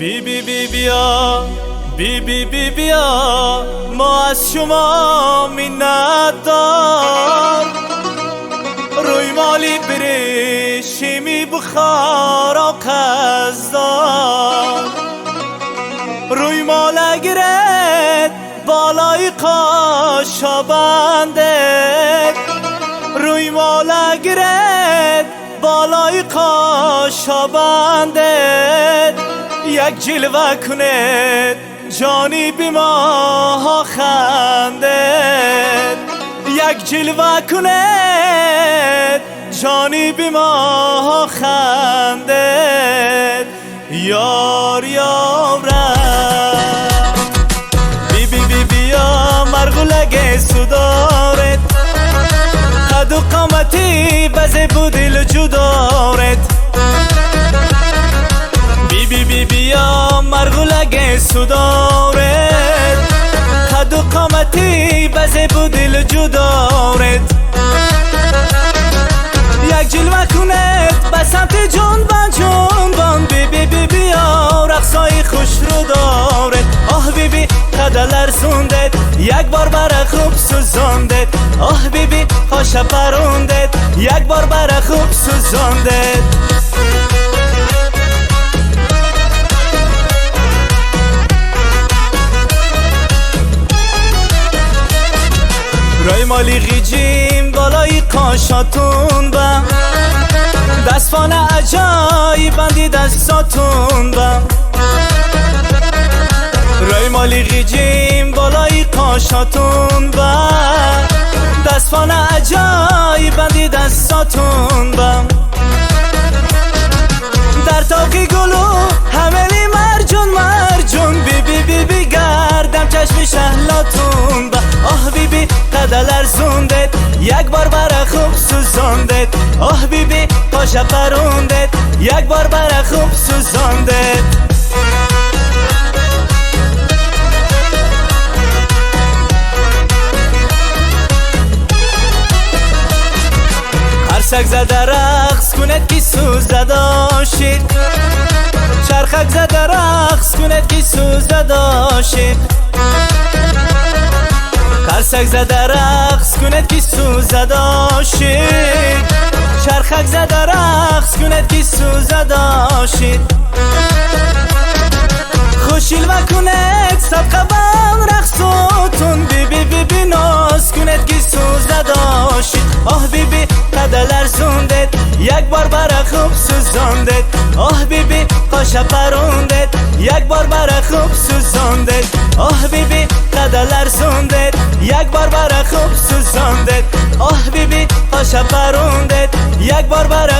بی بی بی بیا بی بی بی بیا ما از شما منت دار روی مالی بریشیمی بخارا قزدار روی مال اگرد بالای قاشا بنده روی مال اگرد بالای قاشا بنده یک جلوه کند جانی بی ما خنده یک جلوه کند جانی بی ما خنده یار یارم بی بی بی بیا مرغولگ سودارت قد و قامتی بزه بودیل جدارت بی بی بی بیا مرغولگ سودارت قد و قامتی بزه بودیل جدارت یک جلوه کند به سمت جنبان بی بی بی بیا رقصای خوش رو دارد آه بی بی قدلر سوندد یک بار بر خوب سوزاندد آه بی بی خوش پروندد یک بار بر خوب سوزاندد رای مالی غیجیم بالای قاشاتون با دستفان عجایی بندی دستاتون با رای مالی غیجیم بالای قاشاتون با دستفان عجایی بندی دستاتون با در تاقی گلو هملی مرجون بی بی بی بی گردم چشم شهلاتون با آه بی بی قدلر زوندد یک بار بر خوب سوزاندد آه بی بی پاش پروندد یک بار بر خوب سوزاندد عرسک زده رقص کند کی سوزد عاشق چرخک زده رقص کند کی سوزد عاشق قرصک زده رقص کند کی سوزد عاشق چرخک زده رقص کند کی سوزد عاشق خوشیل و کند صدقه بان رقصتون بی بی بی بی ناز کند کی سوزد عاشق آه بی بی قدلر زوندد یک بار بر خوب سوزاندد آه بی بی قاش پروندد یک بار بر خوب سوزاندد آه بی بی قدلر زوندد یک بار بر خوب سوزاندد آه بی بی قاش پروندد یک بار بر